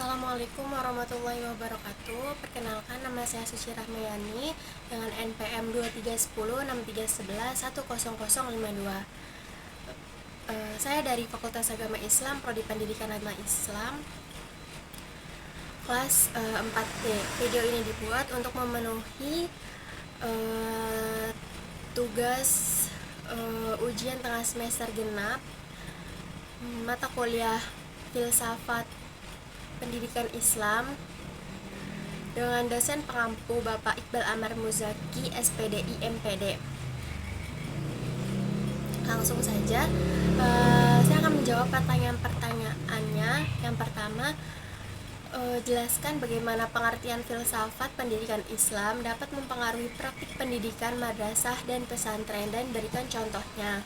Assalamualaikum warahmatullahi wabarakatuh. Perkenalkan, nama saya Suci Rahmayani dengan NPM 23106311100052. Saya dari Fakultas Agama Islam, Prodi Pendidikan Agama Islam, kelas 4D. Video ini dibuat untuk memenuhi tugas ujian tengah semester genap mata kuliah Filsafat Pendidikan Islam dengan dosen pengampu Bapak Iqbal Amar Muzaki, SPDI MPD. Langsung saja, saya akan menjawab pertanyaan-pertanyaannya. Yang pertama, jelaskan bagaimana pengertian filsafat pendidikan Islam dapat mempengaruhi praktik pendidikan madrasah dan pesantren, dan berikan contohnya.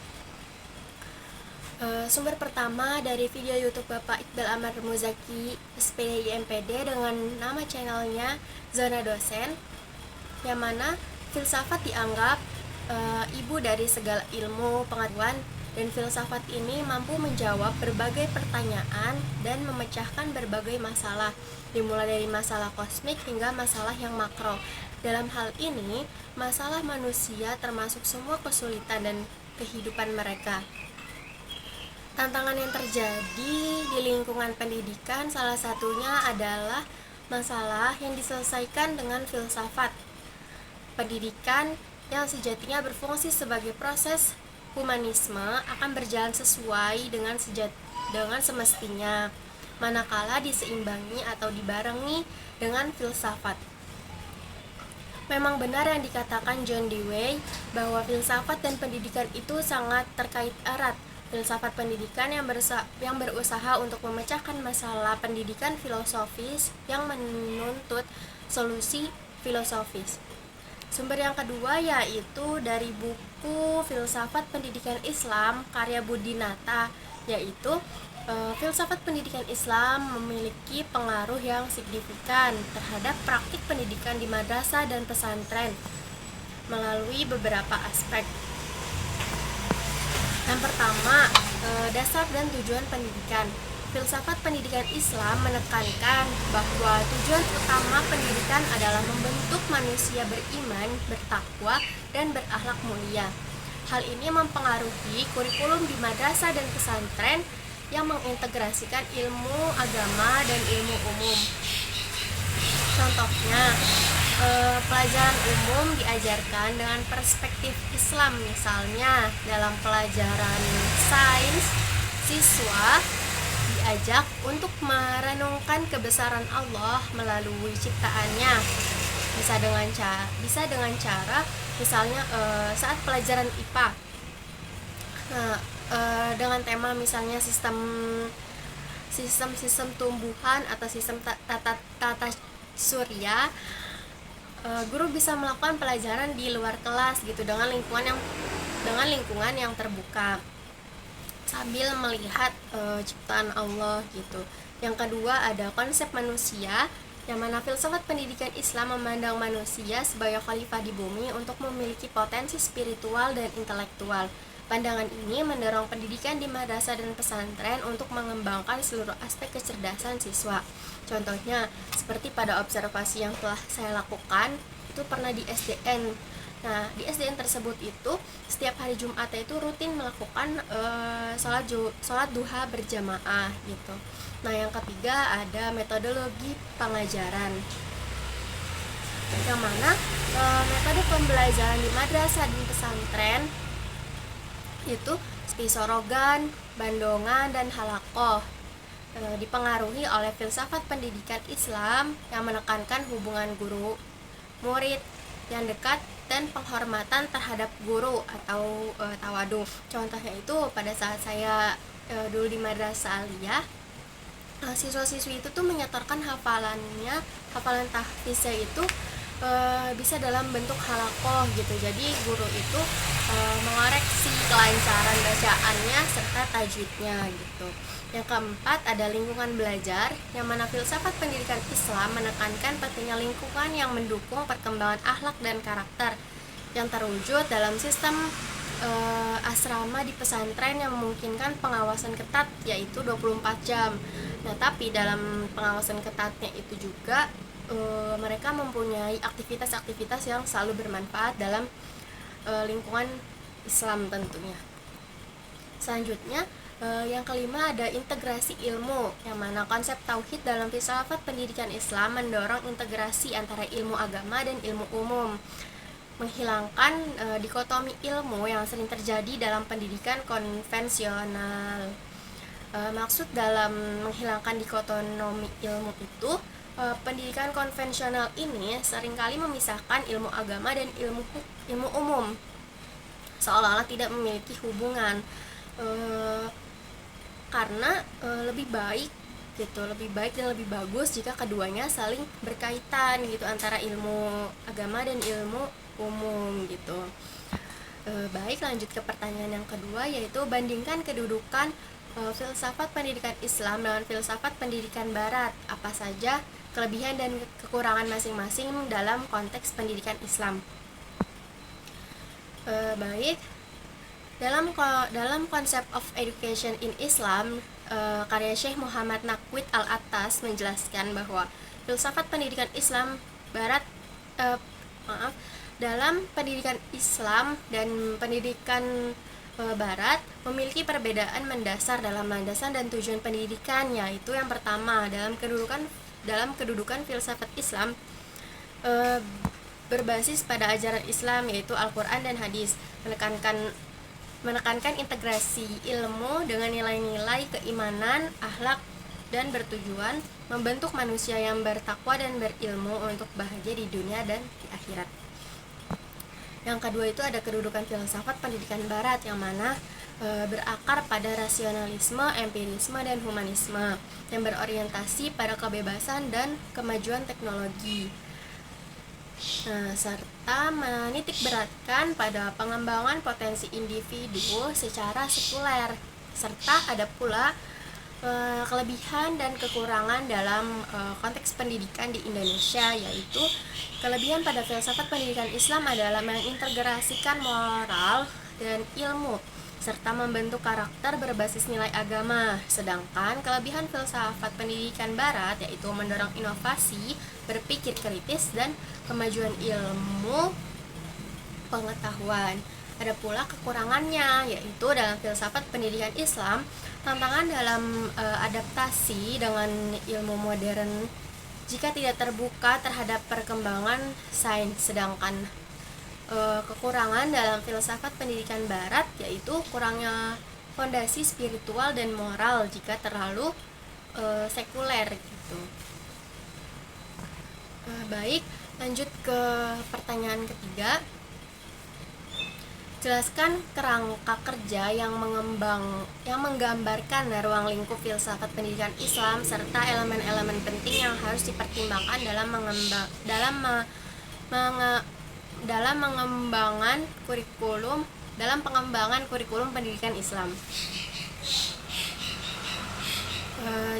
Sumber pertama dari video YouTube Bapak Iqbal Amar Muzaki, SPDI MPD, dengan nama channelnya Zona Dosen, yang mana filsafat dianggap ibu dari segala ilmu pengetahuan, dan filsafat ini mampu menjawab berbagai pertanyaan dan memecahkan berbagai masalah, dimulai dari masalah kosmik hingga masalah yang makro. Dalam hal ini, masalah manusia termasuk semua kesulitan dan kehidupan mereka. Tantangan yang terjadi di lingkungan pendidikan salah satunya adalah masalah yang diselesaikan dengan filsafat pendidikan yang sejatinya berfungsi sebagai proses humanisme akan berjalan sesuai dengan semestinya, manakala diseimbangi atau dibarengi dengan filsafat. Memang benar yang dikatakan John Dewey bahwa filsafat dan pendidikan itu sangat terkait erat. Filsafat pendidikan yang berusaha untuk memecahkan masalah pendidikan filosofis yang menuntut solusi filosofis. Sumber yang kedua yaitu dari buku Filsafat Pendidikan Islam karya Budinata, yaitu filsafat pendidikan Islam memiliki pengaruh yang signifikan terhadap praktik pendidikan di madrasah dan pesantren melalui beberapa aspek. Yang pertama, dasar dan tujuan pendidikan. Filsafat pendidikan Islam menekankan bahwa tujuan utama pendidikan adalah membentuk manusia beriman, bertakwa, dan berakhlak mulia. Hal ini mempengaruhi kurikulum di madrasah dan pesantren yang mengintegrasikan ilmu agama dan ilmu umum. Contohnya, pelajaran umum diajarkan dengan perspektif Islam. Misalnya dalam pelajaran sains, siswa diajak untuk merenungkan kebesaran Allah melalui ciptaannya. Bisa dengan cara misalnya saat pelajaran IPA, dengan tema misalnya sistem tumbuhan atau sistem tata surya, guru bisa melakukan pelajaran di luar kelas gitu dengan lingkungan yang terbuka sambil melihat ciptaan Allah gitu. Yang kedua ada konsep manusia, yang mana filsafat pendidikan Islam memandang manusia sebagai khalifah di bumi untuk memiliki potensi spiritual dan intelektual. Pandangan ini mendorong pendidikan di madrasah dan pesantren untuk mengembangkan seluruh aspek kecerdasan siswa. Contohnya, seperti pada observasi yang telah saya lakukan, itu pernah di SDN. Nah, di SDN tersebut itu, setiap hari Jumat itu rutin melakukan sholat duha berjamaah gitu. Nah, yang ketiga ada metodologi pengajaran, yang mana metode pembelajaran di madrasah dan pesantren itu seperti sorogan, bandongan, dan halakoh dipengaruhi oleh filsafat pendidikan Islam yang menekankan hubungan guru murid yang dekat dan penghormatan terhadap guru atau tawadu. Contohnya itu pada saat saya dulu di madrasah aliyah, siswa-siswi itu tuh menyetorkan hafalan tahfiznya itu bisa dalam bentuk halakoh gitu. Jadi guru itu mengoreksi kelancaran bacaannya serta tajwidnya gitu. Yang keempat ada lingkungan belajar, yang mana filsafat pendidikan Islam menekankan pentingnya lingkungan yang mendukung perkembangan akhlak dan karakter yang terwujud dalam sistem asrama di pesantren yang memungkinkan pengawasan ketat, yaitu 24 jam. Nah, tapi dalam pengawasan ketatnya itu juga mereka mempunyai aktivitas-aktivitas yang selalu bermanfaat dalam lingkungan Islam tentunya. Selanjutnya, yang kelima ada integrasi ilmu, yang mana konsep tauhid dalam filsafat pendidikan Islam mendorong integrasi antara ilmu agama dan ilmu umum, menghilangkan dikotomi ilmu yang sering terjadi dalam pendidikan konvensional. Maksud dalam menghilangkan dikotomi ilmu itu, pendidikan konvensional ini seringkali memisahkan ilmu agama dan ilmu umum, seolah-olah tidak memiliki hubungan, karena lebih baik dan lebih bagus jika keduanya saling berkaitan gitu, antara ilmu agama dan ilmu umum gitu. Baik, lanjut ke pertanyaan yang kedua, yaitu bandingkan kedudukan filsafat pendidikan Islam dengan filsafat pendidikan Barat. Apa saja kelebihan dan kekurangan masing-masing dalam konteks pendidikan Islam? Baik, dalam konsep of education in Islam, karya Syekh Muhammad Naqwid Al-Attas menjelaskan bahwa filsafat pendidikan Islam Barat dalam pendidikan Islam dan pendidikan Barat memiliki perbedaan mendasar dalam landasan dan tujuan pendidikan, yaitu yang pertama, dalam kedudukan filsafat Islam berbasis pada ajaran Islam, yaitu Al-Quran dan hadis, menekankan integrasi ilmu dengan nilai-nilai keimanan, akhlak, dan bertujuan membentuk manusia yang bertakwa dan berilmu untuk bahagia di dunia dan di akhirat. Yang kedua itu ada kedudukan filsafat pendidikan Barat, yang mana berakar pada rasionalisme, empirisme, dan humanisme, yang berorientasi pada kebebasan dan kemajuan teknologi. Serta menitik beratkan pada pengembangan potensi individu secara sekuler, serta ada pula kelebihan dan kekurangan dalam konteks pendidikan di Indonesia, yaitu kelebihan pada filsafat pendidikan Islam adalah mengintegrasikan moral dan ilmu serta membentuk karakter berbasis nilai agama, sedangkan kelebihan filsafat pendidikan Barat yaitu mendorong inovasi, berpikir kritis, dan kemajuan ilmu pengetahuan. Ada pula kekurangannya, yaitu dalam filsafat pendidikan Islam, tantangan dalam adaptasi dengan ilmu modern jika tidak terbuka terhadap perkembangan sains, sedangkan kekurangan dalam filsafat pendidikan Barat yaitu kurangnya fondasi spiritual dan moral jika terlalu sekuler gitu. Baik, lanjut ke pertanyaan ketiga. Jelaskan kerangka kerja yang menggambarkan ruang lingkup filsafat pendidikan Islam serta elemen-elemen penting yang harus dipertimbangkan dalam pengembangan kurikulum pendidikan Islam.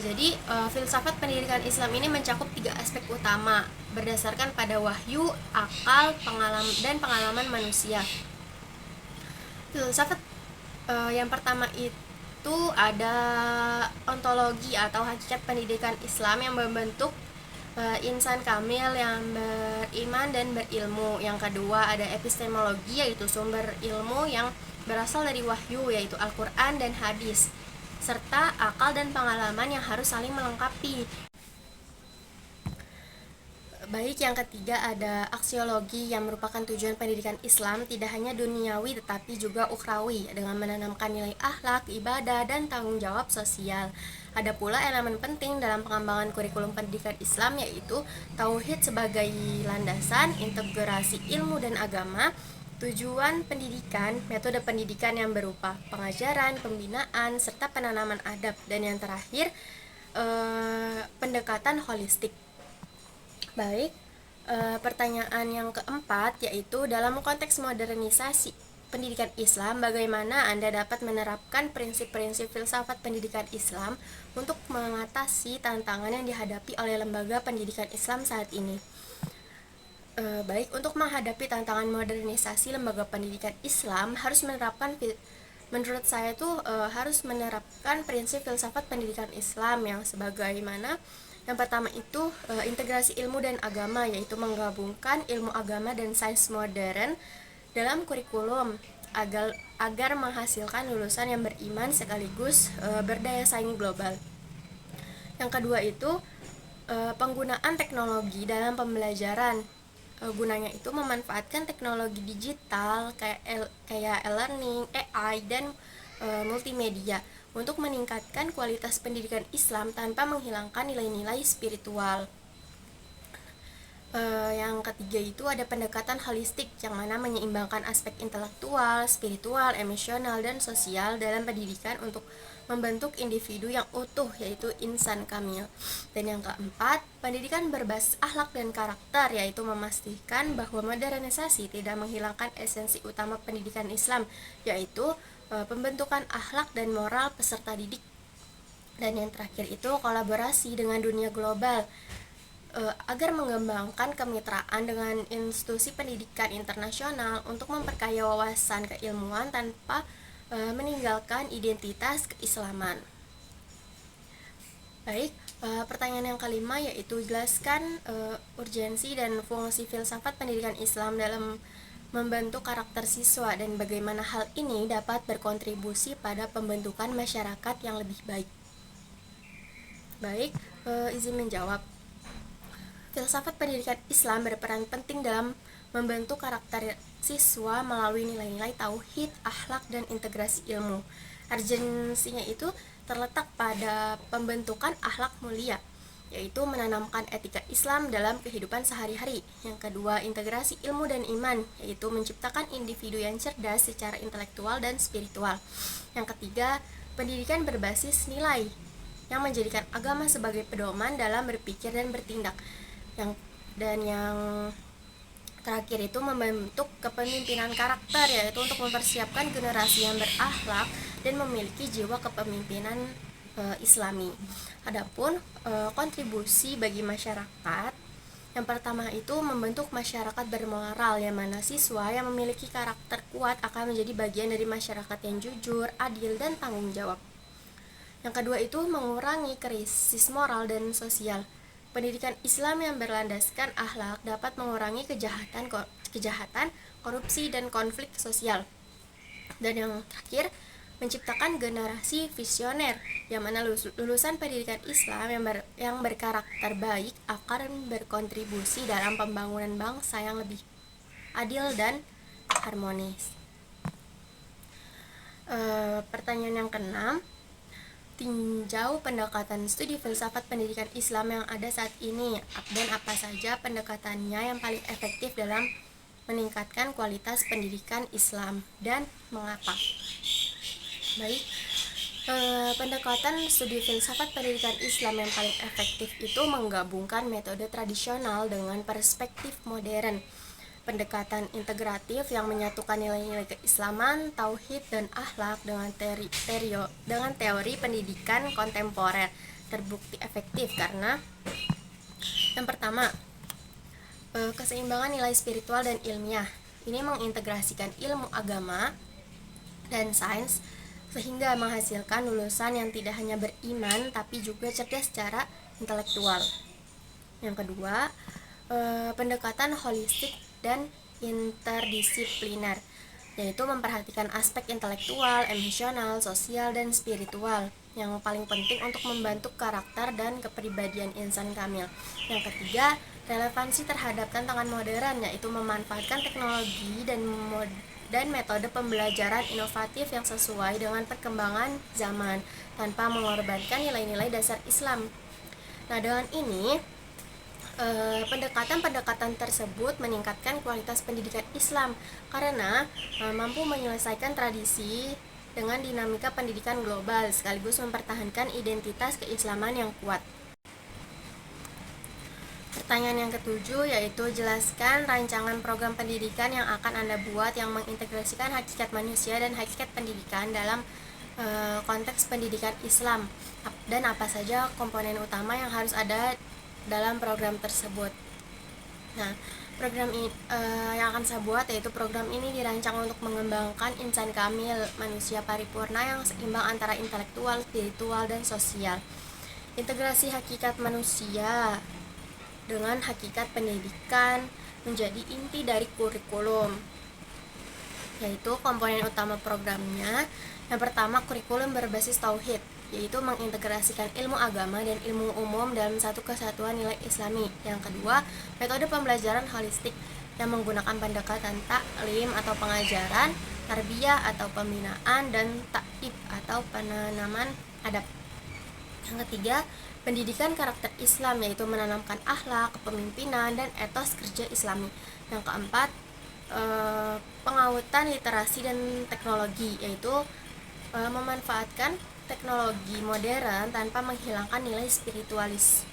Jadi filsafat pendidikan Islam ini mencakup 3 aspek utama berdasarkan pada wahyu, akal, dan pengalaman manusia. Filsafat yang pertama itu ada ontologi atau hakikat pendidikan Islam yang membentuk insan kamil yang beriman dan berilmu. Yang kedua ada epistemologi, yaitu sumber ilmu yang berasal dari wahyu, yaitu Al-Quran dan hadis, serta akal dan pengalaman yang harus saling melengkapi. Baik, yang ketiga ada aksiologi yang merupakan tujuan pendidikan Islam tidak hanya duniawi tetapi juga ukhrawi dengan menanamkan nilai akhlak, ibadah, dan tanggung jawab sosial. Ada pula elemen penting dalam pengembangan kurikulum pendidikan Islam yaitu tauhid sebagai landasan, integrasi ilmu dan agama, tujuan pendidikan, metode pendidikan yang berupa pengajaran, pembinaan, serta penanaman adab, dan yang terakhir pendekatan holistik. Baik, pertanyaan yang keempat yaitu dalam konteks modernisasi pendidikan Islam, bagaimana Anda dapat menerapkan prinsip-prinsip filsafat pendidikan Islam untuk mengatasi tantangan yang dihadapi oleh lembaga pendidikan Islam saat ini? Baik, untuk menghadapi tantangan modernisasi lembaga pendidikan Islam harus menerapkan menurut saya tuh harus menerapkan prinsip filsafat pendidikan Islam yang sebagaimana yang pertama itu integrasi ilmu dan agama, yaitu menggabungkan ilmu agama dan sains modern dalam kurikulum agar menghasilkan lulusan yang beriman sekaligus berdaya saing global. Yang kedua itu penggunaan teknologi dalam pembelajaran. Gunanya itu memanfaatkan teknologi digital kayak e-learning, AI, dan multimedia untuk meningkatkan kualitas pendidikan Islam tanpa menghilangkan nilai-nilai spiritual. Yang ketiga itu ada pendekatan holistik yang mana menyeimbangkan aspek intelektual, spiritual, emosional, dan sosial dalam pendidikan untuk membentuk individu yang utuh, yaitu insan kamil. Dan yang keempat, pendidikan berbasis akhlak dan karakter, yaitu memastikan bahwa modernisasi tidak menghilangkan esensi utama pendidikan Islam, yaitu pembentukan akhlak dan moral peserta didik. Dan yang terakhir itu kolaborasi dengan dunia global agar mengembangkan kemitraan dengan institusi pendidikan internasional untuk memperkaya wawasan keilmuan tanpa meninggalkan identitas keislaman. Baik, pertanyaan yang kelima yaitu jelaskan urgensi dan fungsi filsafat pendidikan Islam dalam membentuk karakter siswa dan bagaimana hal ini dapat berkontribusi pada pembentukan masyarakat yang lebih baik. Baik, izin menjawab. Filsafat pendidikan Islam berperan penting dalam membentuk karakter siswa melalui nilai-nilai tauhid, akhlak, dan integrasi ilmu. Urgensinya itu terletak pada pembentukan akhlak mulia, yaitu menanamkan etika Islam dalam kehidupan sehari-hari. Yang kedua, integrasi ilmu dan iman, yaitu menciptakan individu yang cerdas secara intelektual dan spiritual. Yang ketiga, pendidikan berbasis nilai, yang menjadikan agama sebagai pedoman dalam berpikir dan bertindak. Yang terakhir itu membentuk kepemimpinan karakter, yaitu untuk mempersiapkan generasi yang berakhlak dan memiliki jiwa kepemimpinan Islami. Adapun kontribusi bagi masyarakat, yang pertama itu membentuk masyarakat bermoral, yang mana siswa yang memiliki karakter kuat akan menjadi bagian dari masyarakat yang jujur, adil, dan tanggung jawab. Yang kedua itu mengurangi krisis moral dan sosial. Pendidikan Islam yang berlandaskan akhlak dapat mengurangi kejahatan, korupsi, dan konflik sosial. Dan yang terakhir, menciptakan generasi visioner, yang mana lulusan pendidikan Islam yang berkarakter baik akan berkontribusi dalam pembangunan bangsa yang lebih adil dan harmonis. Pertanyaan yang keenam, tinjau pendekatan studi filsafat pendidikan Islam yang ada saat ini dan apa saja pendekatannya yang paling efektif dalam meningkatkan kualitas pendidikan Islam dan mengapa. Baik, pendekatan studi filsafat pendidikan Islam yang paling efektif itu menggabungkan metode tradisional dengan perspektif modern. Pendekatan integratif yang menyatukan nilai-nilai keislaman, tauhid, dan akhlak dengan teori pendidikan kontemporer terbukti efektif karena yang pertama, keseimbangan nilai spiritual dan ilmiah. Ini mengintegrasikan ilmu agama dan sains sehingga menghasilkan lulusan yang tidak hanya beriman tapi juga cerdas secara intelektual. Yang kedua, pendekatan holistik dan interdisipliner, yaitu memperhatikan aspek intelektual, emosional, sosial, dan spiritual yang paling penting untuk membentuk karakter dan kepribadian insan kamil. Yang ketiga, relevansi terhadap tantangan modern, yaitu memanfaatkan teknologi dan metode pembelajaran inovatif yang sesuai dengan perkembangan zaman tanpa mengorbankan nilai-nilai dasar Islam. Nah, dengan ini pendekatan-pendekatan tersebut meningkatkan kualitas pendidikan Islam karena mampu menyelesaikan tradisi dengan dinamika pendidikan global sekaligus mempertahankan identitas keislaman yang kuat. Pertanyaan yang ketujuh yaitu jelaskan rancangan program pendidikan yang akan Anda buat yang mengintegrasikan hakikat manusia dan hakikat pendidikan dalam konteks pendidikan Islam dan apa saja komponen utama yang harus ada dalam program tersebut. Nah, Program ini yang akan saya buat yaitu program ini dirancang untuk mengembangkan insan kamil, manusia paripurna yang seimbang antara intelektual, spiritual, dan sosial. Integrasi hakikat manusia dengan hakikat pendidikan menjadi inti dari kurikulum, yaitu komponen utama programnya. Yang pertama, kurikulum berbasis tauhid, yaitu mengintegrasikan ilmu agama dan ilmu umum dalam satu kesatuan nilai islami. Yang kedua, metode pembelajaran holistik yang menggunakan pendekatan taklim atau pengajaran, tarbiyah atau pembinaan, dan ta'ib atau penanaman adab. Yang ketiga, pendidikan karakter Islam, yaitu menanamkan akhlak, kepemimpinan, dan etos kerja Islami. Yang keempat, pengawutan literasi dan teknologi, yaitu memanfaatkan teknologi modern tanpa menghilangkan nilai spiritualitas.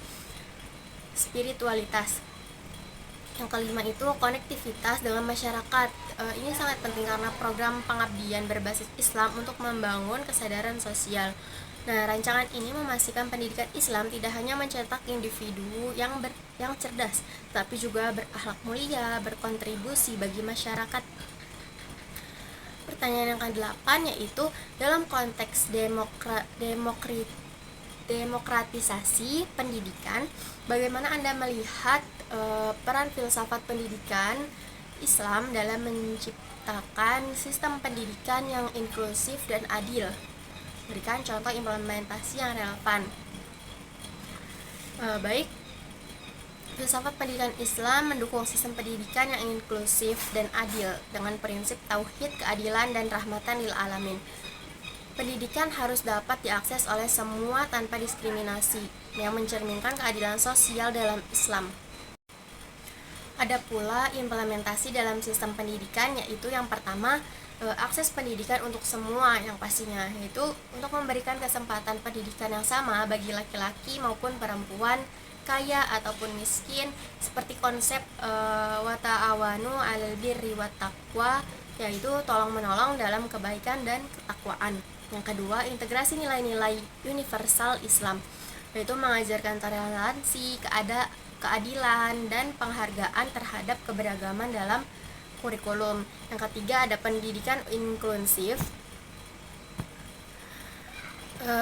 Yang kelima itu konektivitas dengan masyarakat. Ini sangat penting karena program pengabdian berbasis Islam untuk membangun kesadaran sosial. Nah, rancangan ini memastikan pendidikan Islam tidak hanya mencetak individu yang cerdas, tapi juga berakhlak mulia, berkontribusi bagi masyarakat. Pertanyaan yang ke-8 yaitu dalam konteks demokratisasi pendidikan, bagaimana Anda melihat peran filsafat pendidikan Islam dalam menciptakan sistem pendidikan yang inklusif dan adil? Berikan contoh implementasi yang relevan. Baik, filsafat pendidikan Islam mendukung sistem pendidikan yang inklusif dan adil dengan prinsip tauhid, keadilan, dan rahmatan lil alamin. Pendidikan harus dapat diakses oleh semua tanpa diskriminasi, yang mencerminkan keadilan sosial dalam Islam. Ada pula implementasi dalam sistem pendidikan, yaitu yang pertama, akses pendidikan untuk semua yang pastinya, yaitu untuk memberikan kesempatan pendidikan yang sama bagi laki-laki maupun perempuan, kaya ataupun miskin, seperti konsep wa ta'awanu 'alal birri wat taqwa, yaitu tolong menolong dalam kebaikan dan ketakwaan. Yang kedua, integrasi nilai-nilai universal Islam, yaitu mengajarkan toleransi, keadilan, dan penghargaan terhadap keberagaman dalam kurikulum. Yang ketiga, ada pendidikan inklusif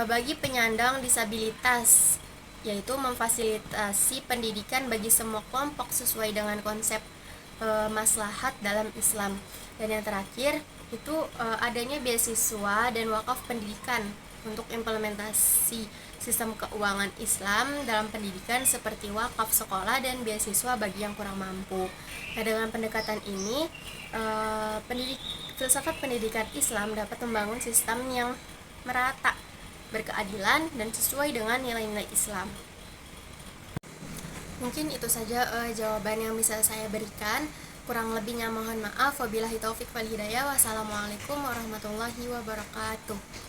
bagi penyandang disabilitas, yaitu memfasilitasi pendidikan bagi semua kelompok sesuai dengan konsep maslahat dalam Islam. Dan yang terakhir itu adanya beasiswa dan wakaf pendidikan untuk implementasi sistem keuangan Islam dalam pendidikan seperti wakaf sekolah dan beasiswa bagi yang kurang mampu. Nah, dengan pendekatan ini, filsafat pendidikan Islam dapat membangun sistem yang merata, berkeadilan, dan sesuai dengan nilai-nilai Islam. Mungkin itu saja jawaban yang bisa saya berikan. Kurang lebihnya mohon maaf. Wabillahi taufik wal hidayah. Wassalamualaikum warahmatullahi wabarakatuh.